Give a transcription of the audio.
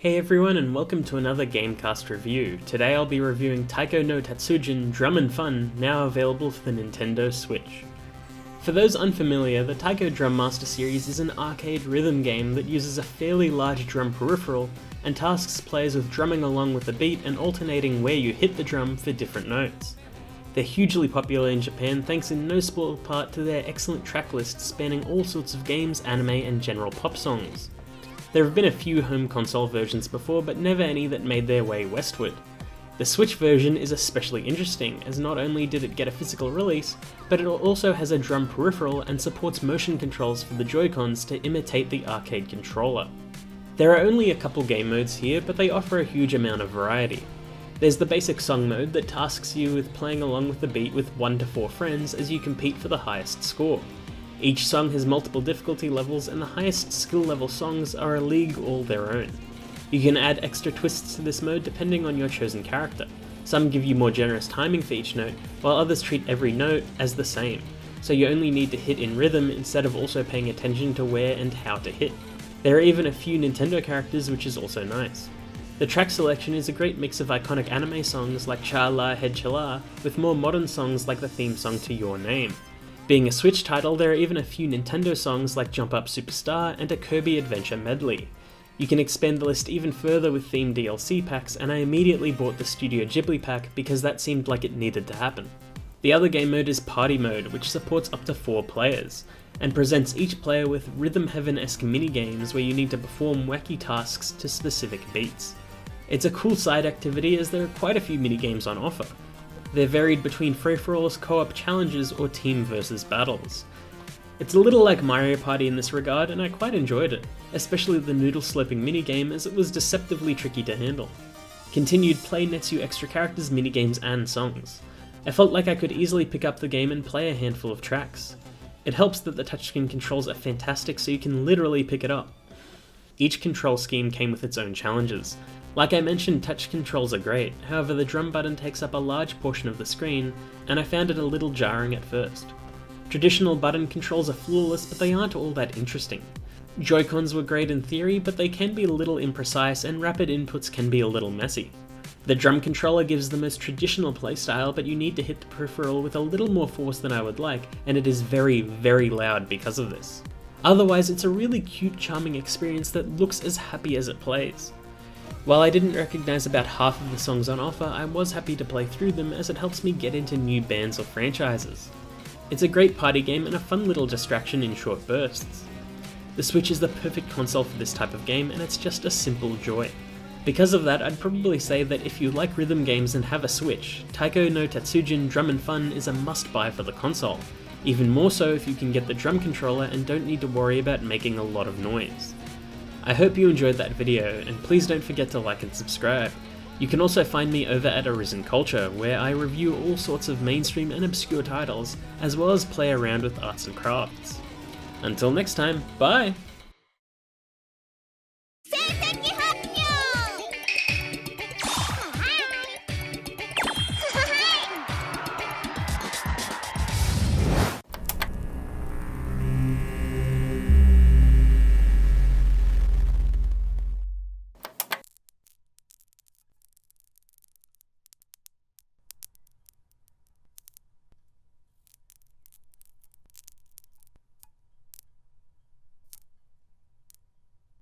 Hey everyone, and welcome to another GameCast review. Today I'll be reviewing Taiko no Tatsujin Drum and Fun, now available for the Nintendo Switch. For those unfamiliar, the Taiko Drum Master series is an arcade rhythm game that uses a fairly large drum peripheral and tasks players with drumming along with the beat and alternating where you hit the drum for different notes. They're hugely popular in Japan thanks in no small part to their excellent track list spanning all sorts of games, anime, and general pop songs. There have been a few home console versions before, but never any that made their way westward. The Switch version is especially interesting, as not only did it get a physical release, but it also has a drum peripheral and supports motion controls for the Joy-Cons to imitate the arcade controller. There are only a couple game modes here, but they offer a huge amount of variety. There's the basic song mode that tasks you with playing along with the beat with 1 to 4 friends as you compete for the highest score. Each song has multiple difficulty levels, and the highest skill level songs are a league all their own. You can add extra twists to this mode depending on your chosen character. Some give you more generous timing for each note, while others treat every note as the same, so you only need to hit in rhythm instead of also paying attention to where and how to hit. There are even a few Nintendo characters, which is also nice. The track selection is a great mix of iconic anime songs like Cha La Head Chala with more modern songs like the theme song to Your Name. Being a Switch title, there are even a few Nintendo songs like Jump Up Superstar and a Kirby Adventure medley. You can expand the list even further with themed DLC packs, and I immediately bought the Studio Ghibli pack because that seemed like it needed to happen. The other game mode is Party Mode, which supports up to 4 players, and presents each player with Rhythm Heaven-esque minigames where you need to perform wacky tasks to specific beats. It's a cool side activity as there are quite a few minigames on offer. They're varied between free-for-alls, co-op challenges, or team versus battles. It's a little like Mario Party in this regard, and I quite enjoyed it, especially the noodle sloping minigame as it was deceptively tricky to handle. Continued play nets you extra characters, minigames, and songs. I felt like I could easily pick up the game and play a handful of tracks. It helps that the touchscreen controls are fantastic so you can literally pick it up. Each control scheme came with its own challenges. Like I mentioned, touch controls are great, however the drum button takes up a large portion of the screen, and I found it a little jarring at first. Traditional button controls are flawless, but they aren't all that interesting. Joy-Cons were great in theory, but they can be a little imprecise and rapid inputs can be a little messy. The drum controller gives the most traditional playstyle, but you need to hit the peripheral with a little more force than I would like, and it is very, very loud because of this. Otherwise, it's a really cute, charming experience that looks as happy as it plays. While I didn't recognise about half of the songs on offer, I was happy to play through them as it helps me get into new bands or franchises. It's a great party game and a fun little distraction in short bursts. The Switch is the perfect console for this type of game, and it's just a simple joy. Because of that, I'd probably say that if you like rhythm games and have a Switch, Taiko no Tatsujin Drum and Fun is a must-buy for the console. Even more so if you can get the drum controller and don't need to worry about making a lot of noise. I hope you enjoyed that video, and please don't forget to like and subscribe. You can also find me over at Arisen Culture, where I review all sorts of mainstream and obscure titles, as well as play around with arts and crafts. Until next time, bye!